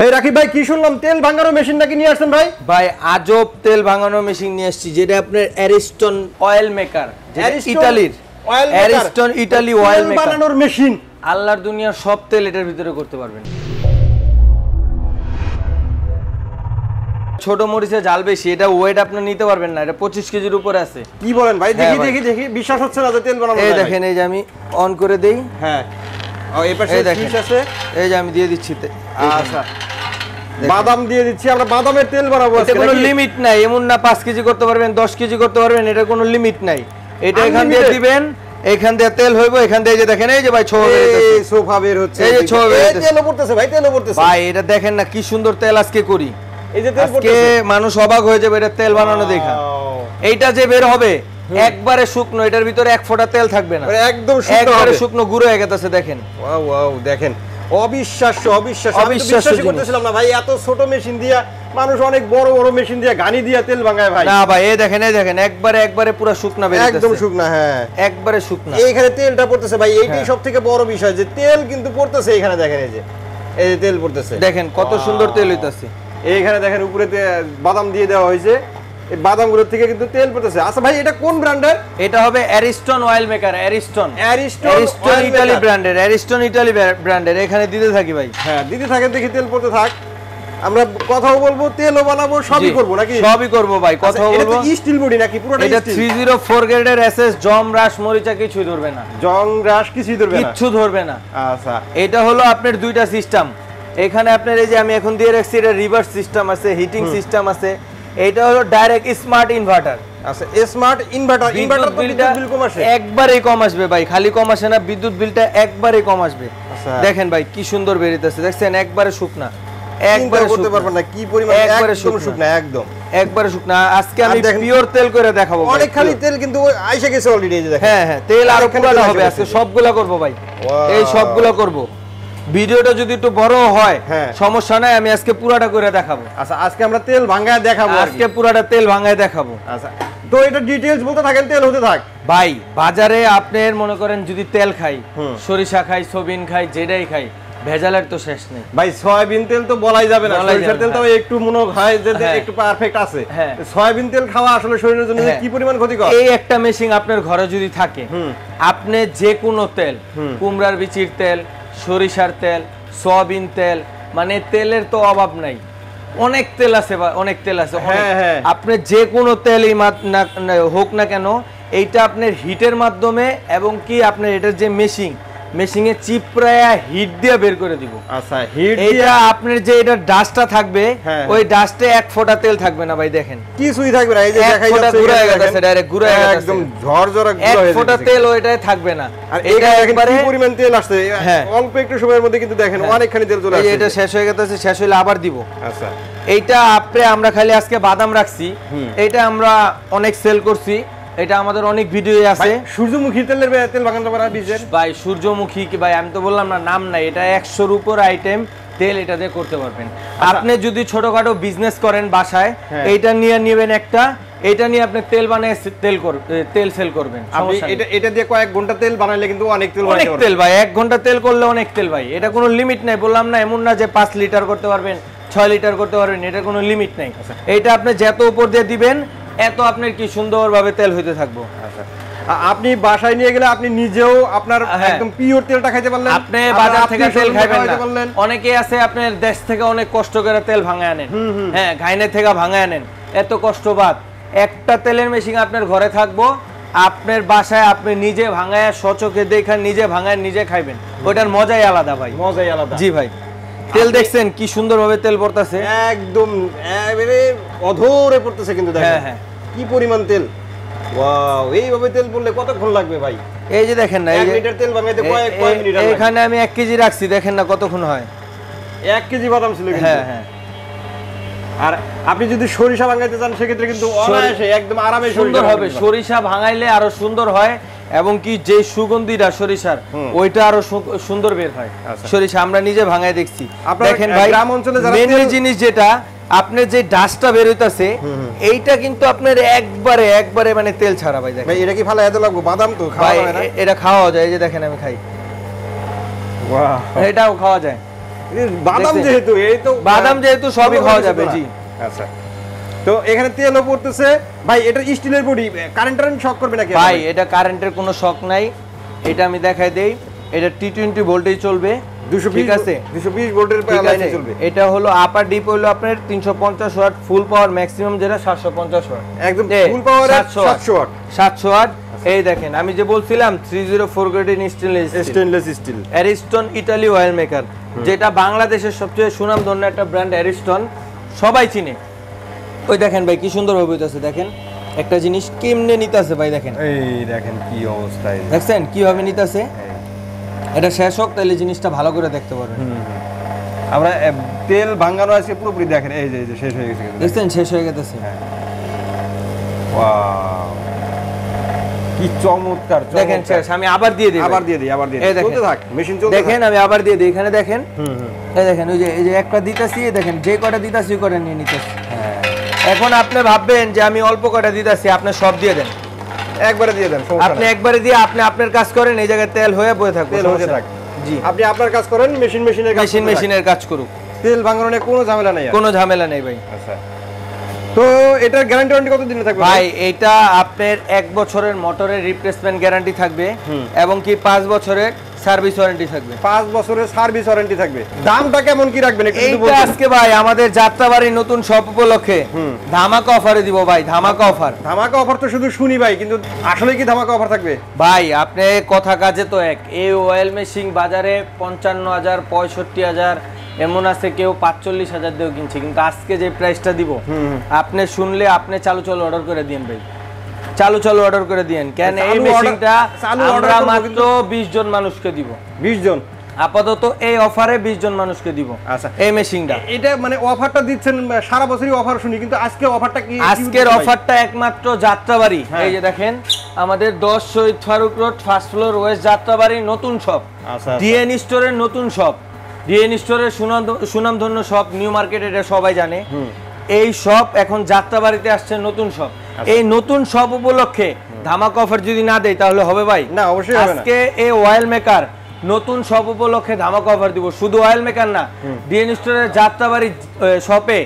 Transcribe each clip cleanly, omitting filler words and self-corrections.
এই রাকিব ভাই কি শুনলাম তেল ভাঙানোর মেশিন নাকি নিয়ে আসছেন ভাই? ভাই আজব তেল ভাঙানোর মেশিন নিয়ে আসছি, যেটা আপনার অ্যারিস্টন অয়েল মেকার, ইতালির অ্যারিস্টন ইতালি অয়েল মেকার বানানোর মেশিন। আল্লাহর দুনিয়ার সব তেল এটার ভিতরে করতে পারবেন। ছোট মরিচে জাল বেশি, এটা ওয়েট আপনি নিতে পারবেন না, এটা 25 কেজির উপরে আছে। কি বলেন ভাই? দেখি দেখি দেখি, বিশ্বাস হচ্ছে না যে তেল বানানো যায়। এই দেখেন, এই যে আমি অন করে দেই। হ্যাঁ, এই পাশে সুইচ আছে, এই যে আমি দিয়ে দিচ্ছি। আচ্ছা, বাদাম দিয়ে দিচ্ছি, আমরা বাদামের তেল বানাবো। এতে কোনো লিমিট নাই, এমন না 5 কেজি করতে পারবেন 10 কেজি করতে পারবেন, এটা কোনো লিমিট নাই। এটা এখান দিয়ে দিবেন, এখান দিয়ে তেল হইবো, এখান দিয়ে যে দেখেন এই যে ভাই ছোয়া বের হচ্ছে, এই সোফা বের হচ্ছে, এই যে ছোয়া বের হচ্ছে, তেল পড়তেছে ভাই, তেল পড়তেছে ভাই। এটা দেখেন না কি সুন্দর তেল আজকে করি, এই যে তেল পড়তেছে, আজকে মানুষ অবাক হয়ে যাবে এটা তেল বানানো দেখা। এইটা যে বের হবে একবারে শুকনো, এটার ভিতরে এক ফোঁটা তেল থাকবে না, একদম একবারে শুকনো গুঁড়ো হয়ে গেছে। দেখেন, ওয়াও ওয়াও, দেখেন অবিশ্বাস্য অবিশ্বাস্য, আমি তো বিশ্বাসই করতেছিলাম না ভাই, এত ছোট মেশিন দিয়া মানুষ অনেক বড় বড় মেশিন দিয়া গানি দিয়া তেল ভাঙায় ভাই। না ভাই, এই দেখেন, এই দেখেন একবারে পুরো শুকনা বের হচ্ছে, একদম শুকনা। হ্যাঁ, একবারে শুকনা। এইখানে তেলটা পড়তেছে ভাই, এইটাই সবথেকে বড় বিষয় যে তেল কিন্তু পড়তেছে এখানে। দেখেন এই যে তেল পড়তেছে, দেখেন কত সুন্দর তেল হইতাছে। এইখানে দেখেন উপরে বাদাম দিয়ে দেওয়া হয়েছে, এই বাদামগুলোর থেকে কিন্তু তেল পড়তেছে। আচ্ছা ভাই, এটা কোন ব্র্যান্ডের? এটা হবে Ariston oil maker, Ariston Italy ব্র্যান্ডের, অ্যারিস্টন ইতালি ব্র্যান্ডের। এখানে দিতে থাকি ভাই। হ্যাঁ, দিতে থাকেন, দেখি তেল পড়তে থাক, আমরা কথাও বলবো, তেলও বানাবো, সবই করবো নাকি? সবই করব ভাই, কথাও বলবো। এটা স্টিল বডি নাকি পুরোটা? এটা 304 গ্রেডের এসএস, জম রাশ মরিচা কিছুই ধরবে না, জং রাশ কিছুই ধরবে না, কিচ্ছু ধরবে না। আচ্ছা, এটা হলো আপনার দুইটা সিস্টেম। এখানে আপনার এই যে আমি এখন দিয়ে রাখছি, এটা রিভার্স সিস্টেম আছে, হিটিং সিস্টেম আছে। এটা হলো ডাইরেক্ট স্মার্ট ইনভার্টার। আচ্ছা, স্মার্ট ইনভার্টার। ইনভার্টার তো বিদ্যুৎ বিল কম আসে, একবারেই কম আসবে ভাই, খালি কম আসে না, বিদ্যুৎ বিলটা একবারেই কম আসবে। দেখেন ভাই কি সুন্দর বেরিয়েছে, দেখছেন একবারে শুকনা, একবারে করতে পারবেন না কি পরিমাণ, একবারে শুকনা, একদম একবারে শুকনা। আজকে আমি পিওর তেল করে দেখাবো, অনেক খালি তেল কিন্তু আইসা গেছে অলরেডি, এই যে দেখেন। হ্যাঁ হ্যাঁ, তেল আরো পুরানো হবে, আজকে সবগুলা করব ভাই, এই সবগুলা করব। ভিডিওটা যদি একটু বড় হয় সমস্যা নাই, আমি আজকে পুরাটা করে দেখাবো। আচ্ছা, আজকে আমরা তেল ভাঙায় দেখাবো, আজকে পুরাটা তেল ভাঙায় দেখাবো। আচ্ছা, তো এটা ডিটেইলস বলতে থাকেন, তেল হতে থাক ভাই। বাজারে আপনার মনে করেন যদি তেল খাই, সরিষা খাই, সয়াবিন খাই, যেটাই খাই, ভেজালের তো শেষ নেই ভাই। সয়াবিন তেল তো বলাই যাবে না, সরিষার তেল তো একটু মনে হয় যে একটু পারফেক্ট আছে। সয়াবিন তেল খাওয়া আসলে শরীরের জন্য কি পরিমাণ ক্ষতিকর। এই একটা মেশিন আপনার ঘরে যদি থাকে, আপনি যে কোনো তেল, কুমড়ার বিচির তেল, সরিষার তেল, সয়াবিন তেল, মানে তেলের তো অভাব নাই, অনেক তেল আছে, অনেক তেল আছে। আপনি যে কোনো তেলই হোক না কেন, এইটা আপনার হিটের মাধ্যমে এবং কি আপনার এটার যে মেশিনে চিপড়ায়া হিট দিয়ে বের করে দিব। আচ্ছা, হিট দিয়ে আপনার যে এটা ডাস্টটা থাকবে, ওই ডাস্টে এক ফোঁটা তেল থাকবে না ভাই। দেখেন কিছুই থাকবে না, এই যে দেখাই যাচ্ছে গুড়া হয়ে গেছে, ডাইরেক্ট গুড়া হয়ে গেছে, একদম ঝরঝরা গুড়া হয়ে গেছে, এক ফোঁটা তেল ওইটাই থাকবে না। আর এটা একবারে কি পরিমাণ তেল আসছে অল্প একটু সময়ের মধ্যে, কিন্তু দেখেন অনেকখানি তেল চলে আসছে। এটা শেষ হয়ে গেছে, শেষ হইলে আবার দিব। আচ্ছা, এইটা আমরা খালি আজকে বাদাম রাখছি, এইটা আমরা অনেক সেল করছি, এটা আমাদের অনেক ভিডিও আছে। সূর্যমুখী তেলের তেল বাগান করা বীজের ভাই, সূর্যমুখী কি ভাই, আমি তো বললাম না নাম নাই, এটা 100-র উপর আইটেম তেল এটা দিয়ে করতে পারবেন। আপনি যদি ছোটখাটো বিজনেস করেন বাসায়, এইটা নিয়ে নেবেন একটা, এটা নিয়ে আপনি তেল বানায় তেল সেল করবেন। আপনি এটা দিয়ে কয়েক ঘন্টা তেল বানাইলে কিন্তু অনেক তেল বানাইতে পারবেন। অনেক তেল ভাই, 1 ঘন্টা তেল করলে অনেক তেল ভাই, এটা কোনো লিমিট নাই। বললাম না, এমন না যে 5 লিটার করতে পারবেন, 6 লিটার করতে পারবেন, এটা কোনো লিমিট নাই। এইটা আপনি যত উপর দিয়ে দিবেন এত আপনার কি সুন্দরভাবে তেল হইতে থাকবো। আচ্ছা, আপনি বাসায় নিয়ে গেলে আপনি নিজেও আপনার একদম পিওর তেলটা খাইতে পারলেন, আপনি বাজার থেকে তেল খাইবেন না। অনেকে আছে আপনার দেশ থেকে অনেক কষ্ট করে তেল ভাঙায় আনেন, হ্যাঁ, গাইনে থেকে ভাঙায় আনেন, এত কষ্ট বাদ। একটা তেলের মেশিন আপনার ঘরে থাকবো, আপনার বাসায় আপনি নিজে ভাঙায় সচকে দেখেন, নিজে ভাঙায় নিজে খাইবেন, ওটার মজাই আলাদা ভাই, মজাই আলাদা। জি ভাই, তেল দেখছেন কি সুন্দরভাবে তেল পড়তেছে, একদম অধরে পড়তেছে কিন্তু দেখেন কি পরিমাণ তেল। ওয়াও, এইভাবে তেল পড়লে কতক্ষণ লাগবে ভাই? এই যে দেখেন না, 1 লিটার তেল বানাইতে কয়েক মিনিট লাগে। এখানে আমি 1 কেজি রাখছি, দেখেন না কতক্ষণ হয়। 1 কেজি বাদাম ছিল কিন্তু। হ্যাঁ হ্যাঁ, আর আপনি যদি সরিষা ভাঙাইতে চান সেক্ষেত্রে কিন্তু অনায়াসে একদম আরামে সুন্দর হবে। সরিষা ভাঙাইলে আরো সুন্দর হয়, এবং কি যে সুগন্ধিটা সরিষার ওইটা আরো সুন্দর বের হয়। সরিষা আমরা নিজে ভাঙায় দেখছি। দেখেন ভাই, গ্রাম অঞ্চলে যারা মেন জিনিস যেটা আপনার যে ডাস্টটা বের হইতাছে, এইটা কিন্তু আপনার একবারে মানে তেল ছাড়া ভাই। দেখেন ভাই, এটা কি ভালো এত লাগবে? বাদাম তো খাওয়া যায় না? এটা খাওয়া যায়, এই যে দেখেন আমি খাই, ওয়াও, এটাও খাওয়া যায়। বাদাম দেখছেন? যেহেতু এই তো বাদাম যেহেতু সবই খাওয়া যাবে, জি। আচ্ছা, তো এখানে তেলও পড়তেছে ভাই। এটা স্টিলের বডি, কারেন্ট শক করবে নাকি ভাই? এটা কারেন্টের কোনো শক নাই, এটা আমি দেখাই দেই। এটা T20 ভোল্টেজ চলবে, 220 ঠিক আছে? 220 ভোল্টের ঠিক লাইনে আছে? চলবে। এটা হলো আপার ডিপ হলো আপনার 350 ওয়াট, ফুল পাওয়ার ম্যাক্সিমাম যেটা 750 ওয়াট, একদম ফুল পাওয়ারে 700 ওয়াট। 700 ওয়াট। এই দেখেন আমি যে বলছিলাম 304 গ্রেডের stainless steel Ariston Italy oil maker, যেটা বাংলাদেশের সবচেয়ে সুনামধন্য একটা ব্র্যান্ড অ্যারিস্টন, সবাই চিনে। ওই দেখেন ভাই কি সুন্দর ভাবে হইতাছে, দেখেন একটা জিনিস কেমনে নিতাছে ভাই, দেখেন এই দেখেন কি অবস্থায়, দেখছেন কিভাবে নিতাছে। এটা শেষ হোক তাহলে জিনিসটা ভালো করে দেখতে পারবেন। আমরা তেল ভাঙানো আছে পুরোপুরি, দেখেন এই যে শেষ হয়ে গেছে, দেখছেন শেষ হয়ে গেছে। ওয়াও, কি চমৎকার দেখেন শেষ। আমি আবার দিয়ে দিই, আবার দিয়ে দিই। এই দেখেন, চলতে থাক, মেশিন চলতে দেখেন আমি আবার দিয়ে দিই। এখানে দেখেন, এই দেখেন এই যে একটা দিতাছি, দেখেন যে কটা দিতাছি ওই কটা নিয়ে নিতেছি। এখন আপনি ভাববেন যে আমি অল্প কটা দিতাছি, আপনি সব দিয়ে দেন, একবারে দিয়ে দেন, আপনি একবারে দিয়ে আপনি আপনার কাজ করেন, এই জায়গায় তেল হয়ে বয়ে থাকবে, তেল হয়ে থাক। জি, আপনি আপনার কাজ করেন, মেশিনের কাজ করুক, তেল ভাঙানো নিয়ে কোনো ঝামেলা নেই, কোনো ঝামেলা নেই ভাই। আচ্ছা, তো এটার গ্যারান্টি ওয়ারেন্টি কত দিনে থাকবে ভাই? এটা আপনার 1 বছরের মোটরের রিপ্লেসমেন্ট গ্যারান্টি থাকবে, এবং কি 5 বছরের সার্ভিস ওয়ারেন্টি থাকবে। 5 বছরের সার্ভিস ওয়ারেন্টি থাকবে। দামটা কেমন কি রাখবেন একটু যদি এইটা বলতেন? আজকে ভাই আমাদের যাত্রাবাড়ির নতুন শপ উপলক্ষে ধামাকা অফারে দিব ভাই, ধামাকা অফার। ধামাকা অফার তো শুধু শুনি ভাই, কিন্তু আসলে কি ধামাকা অফার থাকবে? ভাই আপনি কথা কাজে তো এক। এই অয়েল মেশিন বাজারে 55,000 65,000 এমন আছে, কেউ 45,000 দিয়েও কিনছে, কিন্তু আজকে যে প্রাইসটা দিব আপনি শুনলে আপনি চালু অর্ডার করে দিন ভাই, চালু অর্ডার করে দিন। কেন এই মেশিনটা আমরা মাত্র 20 জন মানুষকে দিব। 20 জন আপাতত এই অফারে 20 জন মানুষকে দিব। আচ্ছা, এই মেশিনটা এটা মানে অফারটা দিচ্ছেন সারা বছরই অফার শুনি, কিন্তু আজকে অফারটা কি? আজকের অফারটা একমাত্র যাত্রাবাড়ি। এই যে দেখেন আমাদের 10 Shahid Faruk road, first floor, west Jatrabari, নতুন শপ, ডিএন স্টোরের নতুন শপ। ডিএন স্টোরের সুনামধন্য শপ, নিউ মার্কেট, এটা সবাই জানে। এই শপ এখন যাত্রাবাড়িতে আসছে নতুন শপ। এই নতুন শপ উপলক্ষে ধামাকা অফার যদি না দেই তাহলে হবে ভাই? না, অবশ্যই হবে না। আজকে এই অয়েল মেকার নতুন শপ উপলক্ষে ধামাকা অফার দিব। শুধু অয়েল মেকার না, ডিএন স্টোরের যাত্রাবাড়ি শপে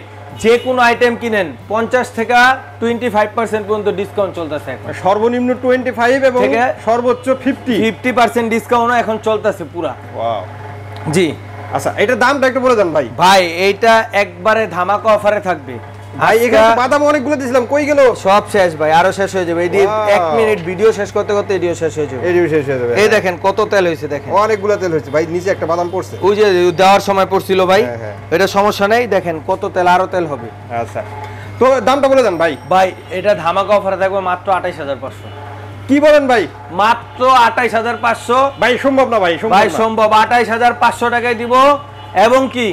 যে কোনো আইটেম কিনেন 50 থেকে 25% পর্যন্ত ডিসকাউন্ট চলতেছে এখন। সর্বনিম্ন 25 এবং সর্বোচ্চ 50% ডিসকাউন্টও এখন চলতেছে পুরা। ওয়াও, জি। আচ্ছা, এটার দামটা একটু বলে দেন ভাই। ভাই এইটা একবারে ধামাকা অফারে থাকবে ভাই। এখানে বাদাম অনেকগুলো দিছিলাম, কই গেল? সব শেষ ভাই, আরো শেষ হয়ে যাবে। এই 1 মিনিট ভিডিও শেষ করতে করতে এডিও শেষ হয়ে যাবে। এডিও শেষ হয়ে যাবে। এই দেখেন কত তেল হইছে, দেখেন অনেকগুলো তেল হইছে ভাই। নিচে একটা বাদাম পড়ছে, ওই যে দেওয়ার সময় পড়ছিল ভাই। এটা সমস্যা নেই, দেখেন কত তেল, আরো তেল হবে। আচ্ছা, তো দামটা বলে দেন ভাই। ভাই এটা ধামাকা অফারে থাকবে মাত্র 28,500। কি বলেন ভাই? মাত্র 28,500 ভাই। সম্ভব না ভাই, ভাই সম্ভব। 28,500 টাকায় দিব, এবং কি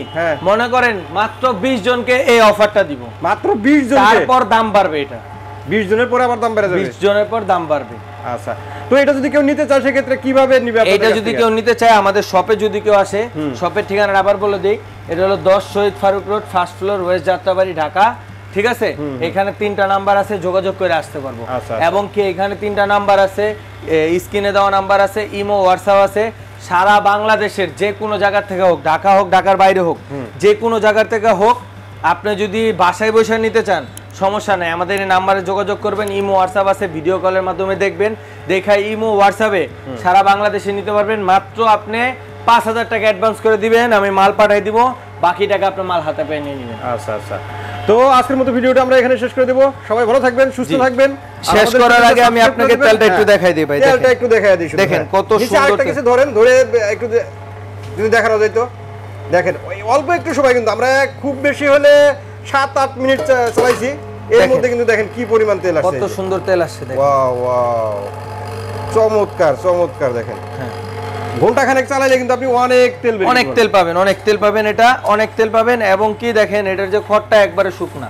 মনে করেন মাত্র 20 জনকে এই অফারটা দিব। মাত্র 20 জন, তারপর দাম বাড়বে। এটা 20 জনের পরে আবার দাম বেড়ে যাবে। 20 জনের পর দাম বাড়বে। আচ্ছা, তো এটা যদি কেউ নিতে চায় সেক্ষেত্রে কিভাবে নিবে? এটা যদি কেউ নিতে চায় আমাদের শপে যদি কেউ আসে, শপের ঠিকানা আবার বলে দেই। এটা হলো 10 Shahid Faruk road, first floor, west Jatrabari, Dhaka. ঠিক আছে? এখানে 3টা নাম্বার আছে, যোগাযোগ করে আসতে পারবো। এবং কি এখানে 3টা নাম্বার আছে, স্ক্রিনে দেওয়া নাম্বার আছে, ইমো, হোয়াটসঅ্যাপ আছে। সারা বাংলাদেশের যে কোনো জায়গা থেকে হোক, ঢাকা হোক, ঢাকার বাইরে হোক, যে কোনো জায়গা থেকে হোক, আপনি যদি বাসায় বসে নিতে চান সমস্যা নাই, আমাদের এই নাম্বারে যোগাযোগ করবেন। ইমো, হোয়াটসঅ্যাপ আছে, ভিডিও কলের মাধ্যমে দেখবেন, দেখাই ইমো, হোয়াটসঅ্যাপে সারা বাংলাদেশে নিতে পারবেন। মাত্র আপনি 5,000 টাকা অ্যাডভান্স করে দিবেন, আমি মাল পাঠিয়ে দিব, বাকি টাকা আপনি মাল হাতে পেয়ে নিয়ে নেবেন। আচ্ছা আচ্ছা, তো আজকের মতো ভিডিওটা আমরা এখানে শেষ করে দেব। সবাই ভালো থাকবেন, সুস্থ থাকবেন। শেষ করার আগে আমি আপনাকে তেলটা একটু দেখাই দিই ভাই। তেলটা একটু দেখাই দিই, দেখেন কত সুন্দর। একটা কিছু ধরে একটু যদি দেখানো যায় তো দেখেন। ওই অল্প একটু সময়, কিন্তু আমরা খুব বেশি হলে 7-8 মিনিট চালাইছি, এর মধ্যে কিন্তু দেখেন কি পরিমাণ তেল আসছে। কত সুন্দর তেল আসছে, দেখেন। ওয়াও ওয়াও, চমৎকার চমৎকার। দেখেন ঘন্টা খানেক চালাইলে কিন্তু আপনি অনেক তেল পাবেন, অনেক তেল পাবেন। এটা অনেক তেল পাবেন, এবং কি দেখেন এটার যে খড়টা একবারে শুকনা।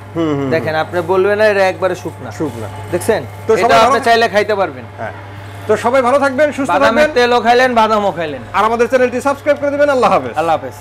দেখেন আপনি বলবেন না এটা একবারে শুকনা, দেখছেন? তো এটা আপনি চাইলে খাইতে পারবেন। হ্যাঁ, তো সবাই ভালো থাকবেন, সুস্থ থাকবেন। বাদামের তেলও খাইলেন, বাদামও খাইলেন। আর আমাদের চ্যানেলটি সাবস্ক্রাইব করে দিবেন। আল্লাহ হাফেজ। আল্লাহ হাফেজ।